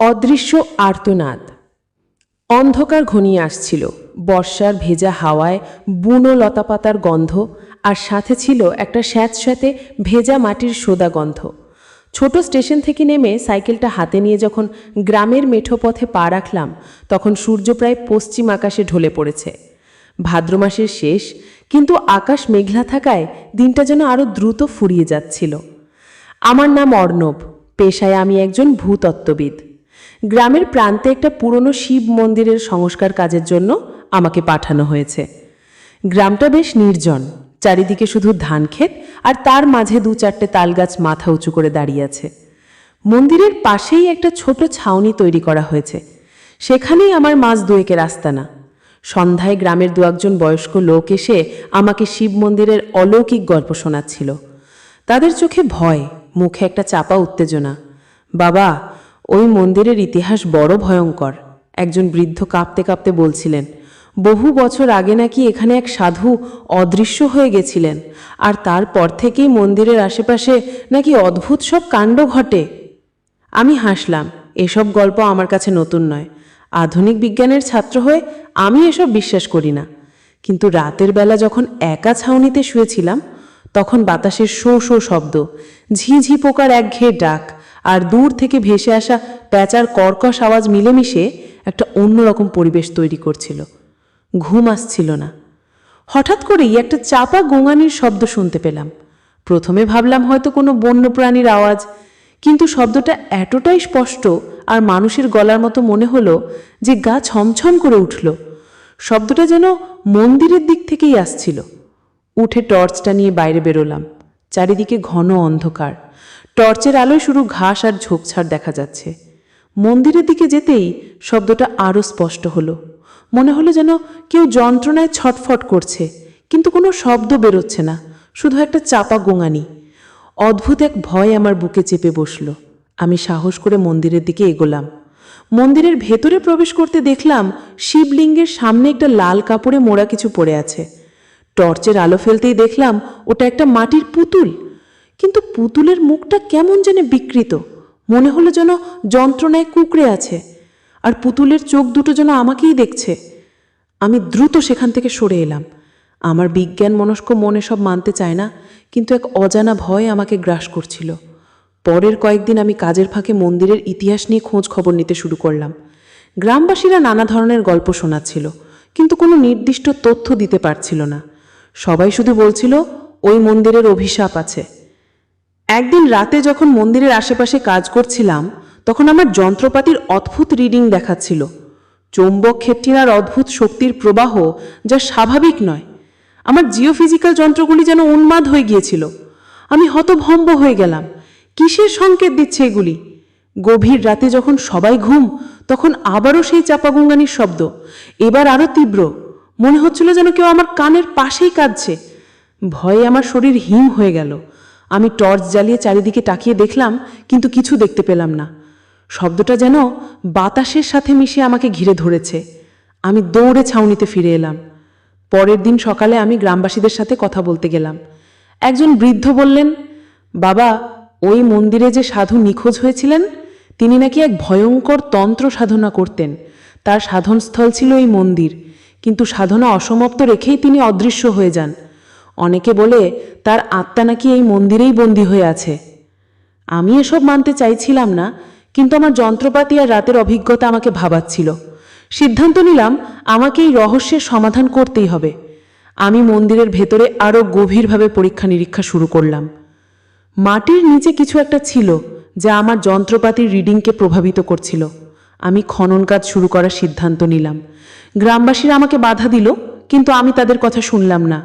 অদৃশ্য আর্তনাদ। অন্ধকার ঘনিয়ে আসছিল, বর্ষার ভেজা হাওয়ায় বুনো লতাপাতার গন্ধ, আর সাথে ছিল একটা স্যাঁতস্যাঁতে ভেজা মাটির সোদা গন্ধ। ছোট স্টেশন থেকে নেমে সাইকেলটা হাতে নিয়ে যখন গ্রামের মেঠো পথে পা রাখলাম, তখন সূর্য প্রায় পশ্চিম আকাশে ঢলে পড়েছে। ভাদ্র মাসের শেষ, কিন্তু আকাশ মেঘলা থাকায় দিনটা যেন আরও দ্রুত ফুরিয়ে যাচ্ছিল। আমার নাম অর্ণব, পেশায় আমি একজন ভূতত্ত্ববিদ। গ্রামের প্রান্তে একটা পুরনো শিব মন্দিরের সংস্কার কাজের জন্য আমাকে পাঠানো হয়েছে। গ্রামটা বেশ নির্জন, চারিদিকে শুধু ধানক্ষেত, আর তার মাঝে দু চারটে তালগাছ মাথা উঁচু করে দাঁড়িয়ে আছে। মন্দিরের পাশেই একটা ছোট ছাউনি তৈরি করা হয়েছে, সেখানেই আমার মাস দুয়েকের আস্তানা। সন্ধ্যায় গ্রামের দু একজন বয়স্ক লোক এসে আমাকে শিব মন্দিরের অলৌকিক গল্প শোনাচ্ছিল। তাদের চোখে ভয়, মুখে একটা চাপা উত্তেজনা। বাবা, ওই মন্দিরের ইতিহাস বড় ভয়ঙ্কর, একজন বৃদ্ধ কাঁপতে কাঁপতে বলছিলেন। বহু বছর আগে নাকি এখানে এক সাধু অদৃশ্য হয়ে গেছিলেন, আর তারপর থেকেই মন্দিরের আশেপাশে নাকি অদ্ভুত সব কাণ্ড ঘটে। আমি হাসলাম, এসব গল্প আমার কাছে নতুন নয়। আধুনিক বিজ্ঞানের ছাত্র হয়ে আমি এসব বিশ্বাস করি না। কিন্তু রাতের বেলা যখন একা ছাউনিতে শুয়েছিলাম, তখন বাতাসের শো শো শব্দ, ঝিঝি পোকার একঘেয়ে ডাক, আর দূর থেকে ভেসে আসা প্যাঁচার কর্কশ আওয়াজ মিলেমিশে একটা অন্যরকম পরিবেশ তৈরি করছিল। ঘুম আসছিল না। হঠাৎ করেই একটা চাপা গোঙানির শব্দ শুনতে পেলাম। প্রথমে ভাবলাম হয়তো কোনো বন্য প্রাণীর আওয়াজ, কিন্তু শব্দটা এতটাই স্পষ্ট আর মানুষের গলার মতো মনে হলো যে গা ছমছম করে উঠল। শব্দটা যেন মন্দিরের দিক থেকেই আসছিল। উঠে টর্চটা নিয়ে বাইরে বেরোলাম। চারিদিকে ঘন অন্ধকার, টর্চের আলোয় শুধু ঘাস আর ঝোপঝাড় দেখা যাচ্ছে। মন্দিরের দিকে যেতেই শব্দটা আরও স্পষ্ট হলো। মনে হলো যেন কেউ যন্ত্রণায় ছটফট করছে, কিন্তু কোনো শব্দ বেরোচ্ছে না, শুধু একটা চাপা গোঙানি। অদ্ভুত এক ভয় আমার বুকে চেপে বসল। আমি সাহস করে মন্দিরের দিকে এগোলাম। মন্দিরের ভেতরে প্রবেশ করতে দেখলাম শিবলিঙ্গের সামনে একটা লাল কাপড়ে মোড়া কিছু পড়ে আছে। টর্চের আলো ফেলতেই দেখলাম ওটা একটা মাটির পুতুল, কিন্তু পুতুলের মুখটা কেমন যেন বিকৃত, মনে হলো যেন যন্ত্রণায় কুঁকড়ে আছে, আর পুতুলের চোখ দুটো যেন আমাকেই দেখছে। আমি দ্রুত সেখান থেকে সরে এলাম। আমার বিজ্ঞান মনস্ক মনে সব মানতে চায় না, কিন্তু এক অজানা ভয় আমাকে গ্রাস করছিল। পরের কয়েকদিন আমি কাজের ফাঁকে মন্দিরের ইতিহাস নিয়ে খোঁজ খবর নিতে শুরু করলাম। গ্রামবাসীরা নানা ধরনের গল্প শোনাচ্ছিল, কিন্তু কোনো নির্দিষ্ট তথ্য দিতে পারছিল না। সবাই শুধু বলছিল ওই মন্দিরের অভিশাপ আছে। একদিন রাতে যখন মন্দিরের আশেপাশে কাজ করছিলাম, তখন আমার যন্ত্রপাতির অদ্ভুত রিডিং দেখাচ্ছিল। চৌম্বক ক্ষেত্রের অদ্ভুত শক্তির প্রবাহ, যা স্বাভাবিক নয়। আমার জিওফিজিক্যাল যন্ত্রগুলি যেন উন্মাদ হয়ে গিয়েছিল। আমি হতভম্ব হয়ে গেলাম। কিসের সংকেত দিচ্ছে এগুলি? গভীর রাতে যখন সবাই ঘুম, তখন আবারও সেই চাপা গুঙ্গানির শব্দ, এবার আরও তীব্র। মনে হচ্ছিল যেন কেউ আমার কানের পাশেই কাঁদছে। ভয়ে আমার শরীর হিম হয়ে গেল। আমি টর্চ জ্বালিয়ে চারিদিকে তাকিয়ে দেখলাম, কিন্তু কিছু দেখতে পেলাম না। শব্দটা যেন বাতাসের সাথে মিশে আমাকে ঘিরে ধরেছে। আমি দৌড়ে ছাউনিতে ফিরে এলাম। পরের দিন সকালে আমি গ্রামবাসীদের সাথে কথা বলতে গেলাম। একজন বৃদ্ধ বললেন, বাবা, ওই মন্দিরে যে সাধু নিখোঁজ হয়েছিলেন, তিনি নাকি এক ভয়ঙ্কর তন্ত্র সাধনা করতেন। তার সাধনস্থল ছিল এই মন্দির, কিন্তু সাধনা অসমাপ্ত রেখেই তিনি অদৃশ্য হয়ে যান। অনেকে বলে তার আত্মা নাকি এই মন্দিরেই বন্দী হয়ে আছে। আমি এসব মানতে চাইছিলাম না, কিন্তু আমার যন্ত্রপাতি আর রাতের অভিজ্ঞতা আমাকে ভাবাচ্ছিল। সিদ্ধান্ত নিলাম আমাকে এই রহস্যের সমাধান করতেই হবে। আমি মন্দিরের ভেতরে আরও গভীরভাবে পরীক্ষা নিরীক্ষা শুরু করলাম। মাটির নিচে কিছু একটা ছিল যা আমার যন্ত্রপাতির রিডিংকে প্রভাবিত করছিল। আমি খনন কাজ শুরু করার সিদ্ধান্ত নিলাম। গ্রামবাসীরা আমাকে বাধা দিল, কিন্তু আমি তাদের কথা শুনলাম না।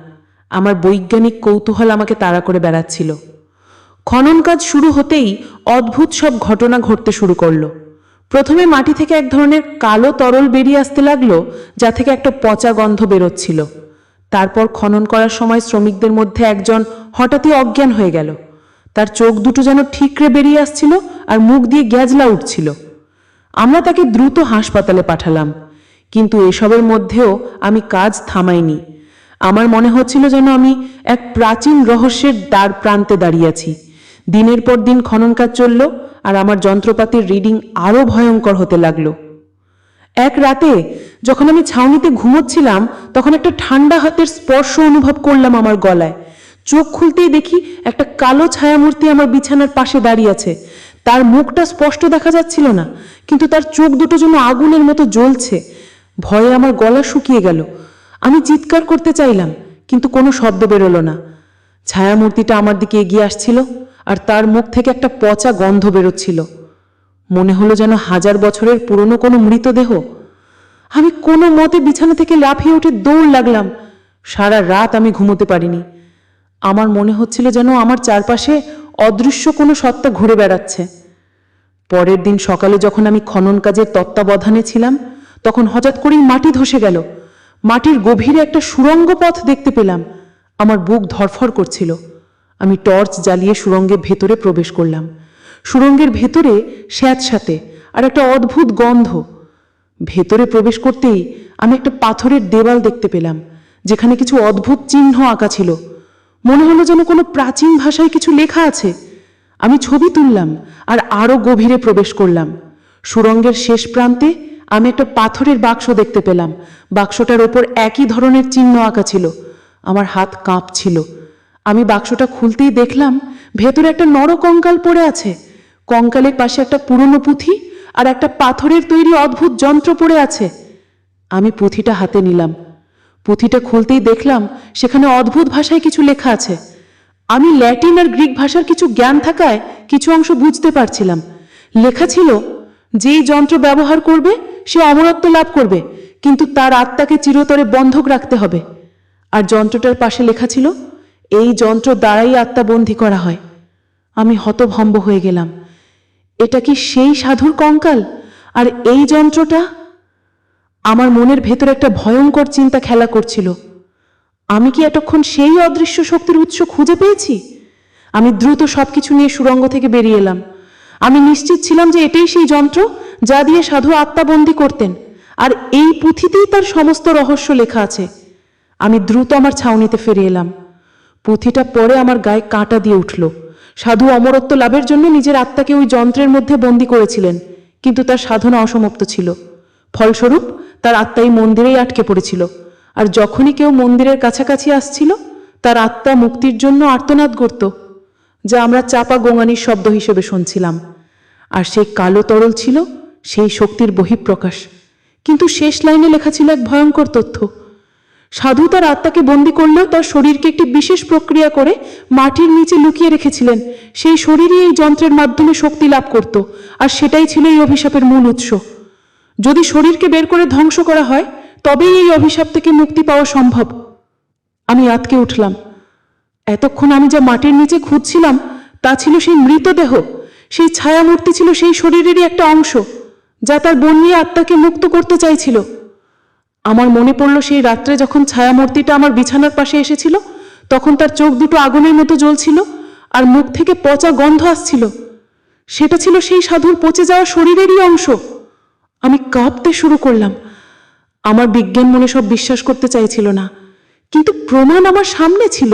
আমার বৈজ্ঞানিক কৌতূহল আমাকে তাড়া করে বেড়াচ্ছিল। খনন কাজ শুরু হতেই অদ্ভুত সব ঘটনা ঘটতে শুরু করলো। প্রথমে মাটি থেকে এক ধরনের কালো তরল বেরিয়ে আসতে লাগলো, যা থেকে একটা পচা গন্ধ বেরোচ্ছিল। তারপর খনন করার সময় শ্রমিকদের মধ্যে একজন হঠাৎই অজ্ঞান হয়ে গেল। তার চোখ দুটো যেন ঠিকরে বেরিয়ে আসছিল আর মুখ দিয়ে গ্যাজলা উঠছিল। আমরা তাকে দ্রুত হাসপাতালে পাঠালাম, কিন্তু এসবের মধ্যেও আমি কাজ থামাইনি। আমার মনে হচ্ছিল যেন আমি এক প্রাচীন রহস্যের দ্বার প্রান্তে দাঁড়িয়ে আছি। দিনের পর দিন খনন কাজ চলল, আর আমার যন্ত্রপাতির রিডিং আরও ভয়ঙ্কর হতে লাগলো। এক রাতে যখন আমি ছাউনিতে ঘুমোচ্ছিলাম, তখন একটা ঠান্ডা হাতের স্পর্শ অনুভব করলাম আমার গলায়। চোখ খুলতেই দেখি একটা কালো ছায়ামূর্তি আমার বিছানার পাশে দাঁড়িয়ে আছে। তার মুখটা স্পষ্ট দেখা যাচ্ছিল না, কিন্তু তার চোখ দুটো যেন আগুনের মতো জ্বলছে। ভয়ে আমার গলা শুকিয়ে গেল। আমি চিৎকার করতে চাইলাম, কিন্তু কোনো শব্দ বেরোলো না। ছায়ামূর্তিটা আমার দিকে এগিয়ে আসছিল, আর তার মুখ থেকে একটা পচা গন্ধ বেরোচ্ছিল। মনে হলো যেন 1000 বছরের পুরনো কোনো মৃতদেহ। আমি কোনো মতে বিছানা থেকে লাফিয়ে উঠে দৌড় লাগলাম। সারা রাত আমি ঘুমোতে পারিনি। আমার মনে হচ্ছিল যেন আমার চারপাশে অদৃশ্য কোনো সত্তা ঘুরে বেড়াচ্ছে। পরের দিন সকালে যখন আমি খনন কাজের তত্ত্বাবধানে ছিলাম, তখন হঠাৎ করেই মাটি ধসে গেল। মাটির গভীরে একটা সুড়ঙ্গ পথ দেখতে পেলাম। আমার বুক ধড়ফড় করছিল। আমি টর্চ জ্বালিয়ে সুড়ঙ্গের ভেতরে প্রবেশ করলাম। সুড়ঙ্গের ভেতরে স্যাঁতস্যাঁতে আর একটা অদ্ভুত গন্ধ। ভেতরে প্রবেশ করতেই আমি একটা পাথরের দেওয়াল দেখতে পেলাম, যেখানে কিছু অদ্ভুত চিহ্ন আঁকা ছিল। মনে হলো যেন কোনো প্রাচীন ভাষায় কিছু লেখা আছে। আমি ছবি তুললাম আর আরও গভীরে প্রবেশ করলাম। সুড়ঙ্গের শেষ প্রান্তে আমি একটা পাথরের বাক্স দেখতে পেলাম। বাক্সটার ওপর একই ধরনের চিহ্ন আঁকা ছিল। আমার হাত কাঁপছিল। আমি বাক্সটা খুলতেই দেখলাম ভেতরে একটা নরকঙ্কাল পড়ে আছে। কঙ্কালের পাশে একটা পুরনো পুঁথি আর একটা পাথরের তৈরি অদ্ভুত যন্ত্র পড়ে আছে। আমি পুঁথিটা হাতে নিলাম। পুঁথিটা খুলতেই দেখলাম সেখানে অদ্ভুত ভাষায় কিছু লেখা আছে। আমি ল্যাটিন আর গ্রিক ভাষার কিছু জ্ঞান থাকায় কিছু অংশ বুঝতে পারছিলাম। লেখা ছিল, যেই যন্ত্র ব্যবহার করবে সে অমরত্ব লাভ করবে, কিন্তু তার আত্মাকে চিরতরে বন্ধক রাখতে হবে। আর যন্ত্রটার পাশে লেখা ছিল, এই যন্ত্র দ্বারাই আত্মা বন্দী করা হয়। আমি হতভম্ব হয়ে গেলাম। এটা কি সেই সাধুর কঙ্কাল? আর এই যন্ত্রটা? আমার মনের ভেতর একটা ভয়ঙ্কর চিন্তা খেলা করছিল। আমি কি এতক্ষণ সেই অদৃশ্য শক্তির উৎস খুঁজে পেয়েছি? আমি দ্রুত সবকিছু নিয়ে সুড়ঙ্গ থেকে বেরিয়ে এলাম। আমি নিশ্চিত ছিলাম যে এটাই সেই যন্ত্র যা দিয়ে সাধু আত্মাবন্দী করতেন, আর এই পুঁথিতেই তার সমস্ত রহস্য লেখা আছে। আমি দ্রুত আমার ছাউনিতে ফিরে এলাম। পুঁথিটা পড়ে আমার গায়ে কাঁটা দিয়ে উঠল। সাধু অমরত্ব লাভের জন্য নিজের আত্মাকে ওই যন্ত্রের মধ্যে বন্দী করেছিলেন, কিন্তু তার সাধনা অসমাপ্ত ছিল। ফলস্বরূপ তার আত্মাই মন্দিরেই আটকে পড়েছিল, আর যখনই কেউ মন্দিরের কাছাকাছি আসছিল, তার আত্মা মুক্তির জন্য আর্তনাদ করত, যা আমরা চাপা গোঙানির শব্দ হিসেবে শুনছিলাম। আর সেই কালো তরল ছিল সেই শক্তির বহিঃপ্রকাশ। কিন্তু শেষ লাইনে লেখা ছিল এক ভয়ঙ্কর তথ্য। সাধু তার আত্মাকে বন্দী করলেও তার শরীরকে একটি বিশেষ প্রক্রিয়া করে মাটির নিচে লুকিয়ে রেখেছিলেন। সেই শরীরই এই যন্ত্রের মাধ্যমে শক্তি লাভ করত, আর সেটাই ছিল এই অভিশাপের মূল উৎস। যদি শরীরকে বের করে ধ্বংস করা হয়, তবেই এই অভিশাপ থেকে মুক্তি পাওয়া সম্ভব। আমি আঁতকে উঠলাম। এতক্ষণ আমি যা মাটির নিচে খুঁজছিলাম তা ছিল সেই মৃতদেহ। সেই ছায়ামূর্তি ছিল সেই শরীরেরই একটা অংশ, যা তার বন্যী আত্মাকে মুক্ত করতে চাইছিল। আমার মনে পড়ল সেই রাত্রে যখন ছায়ামূর্তিটা আমার বিছানার পাশে এসেছিল, তখন তার চোখ দুটো আগুনের মতো জ্বলছিল আর মুখ থেকে পচা গন্ধ আসছিল। সেটা ছিল সেই সাধুর পচে যাওয়া শরীরেরই অংশ। আমি কাঁপতে শুরু করলাম। আমার বিজ্ঞান মনে সব বিশ্বাস করতে চাইছিল না, কিন্তু প্রমাণ আমার সামনে ছিল।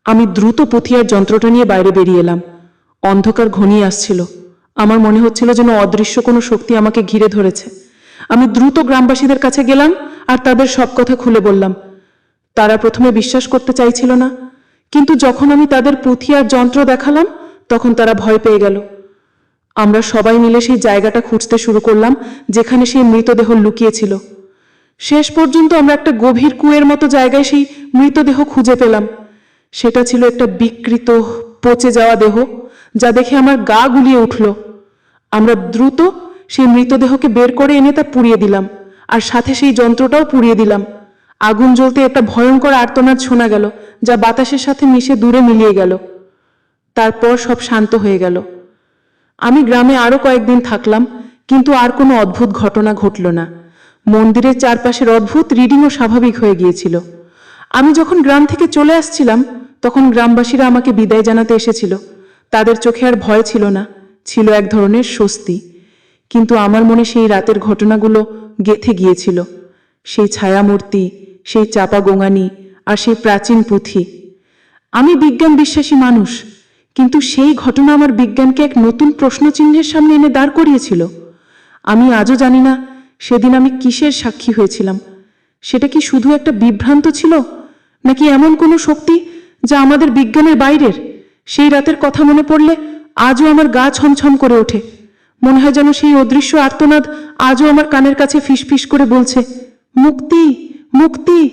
আমি দ্রুত পুঁথি আর যন্ত্রটা নিয়ে বাইরে বেরিয়ে এলাম। অন্ধকার ঘনিয়ে আসছিল। আমার মনে হচ্ছিল যেন অদৃশ্য কোনো শক্তি আমাকে ঘিরে ধরেছে। আমি দ্রুত গ্রামবাসীদের কাছে গেলাম আর তাদের সব কথা খুলে বললাম। তারা প্রথমে বিশ্বাস করতে চাইছিল না, কিন্তু যখন আমি তাদের পুঁথি আর যন্ত্র দেখালাম, তখন তারা ভয় পেয়ে গেল। আমরা সবাই মিলে সেই জায়গাটা খুঁজতে শুরু করলাম যেখানে সেই মৃতদেহ লুকিয়েছিল। শেষ পর্যন্ত আমরা একটা গভীর কুয়োর মতো জায়গায় সেই মৃতদেহ খুঁজে পেলাম। সেটা ছিল একটা বিকৃত পচে যাওয়া দেহ, যা দেখে আমার গা গুলিয়ে উঠল। আমরা দ্রুত সেই মৃতদেহকে বের করে এনে তা পুড়িয়ে দিলাম, আর সাথে সেই যন্ত্রটাও পুড়িয়ে দিলাম। আগুন জ্বলতে একটা ভয়ঙ্কর আর্তনাদ শোনা গেল, যা বাতাসের সাথে মিশে দূরে মিলিয়ে গেল। তারপর সব শান্ত হয়ে গেল। আমি গ্রামে আরো কয়েকদিন থাকলাম, কিন্তু আর কোনো অদ্ভুত ঘটনা ঘটল না। মন্দিরের চারপাশের অদ্ভুত রিডিংও স্বাভাবিক হয়ে গিয়েছিল। আমি যখন গ্রাম থেকে চলে আসছিলাম, তখন গ্রামবাসীরা আমাকে বিদায় জানাতে এসেছিল। তাদের চোখে আর ভয় ছিল না, ছিল এক ধরনের স্বস্তি। কিন্তু আমার মনে সেই রাতের ঘটনাগুলো গেঁথে গিয়েছিল। সেই ছায়ামূর্তি, সেই চাপা গোঙানি আর সেই প্রাচীন পুঁথি। আমি বিজ্ঞান বিশ্বাসী মানুষ, কিন্তু সেই ঘটনা আমার বিজ্ঞানকে এক নতুন প্রশ্নচিহ্নের সামনে এনে দাঁড় করিয়েছিল। আমি আজও জানি না সেদিন আমি কিসের সাক্ষী হয়েছিলাম। সেটা কি শুধু একটা বিভ্রান্ত ছিল, নাকি এমন কোনো শক্তি যা আমাদের বিজ্ঞানের বাইরের? সেই রাতের কথা মনে পড়লে আজও আমার গা ছমছম করে ওঠে। মনে হয় যেন সেই অদৃশ্য আর্তনাদ আজও আমার কানের কাছে ফিসফিস করে বলছে, মুক্তি, মুক্তি।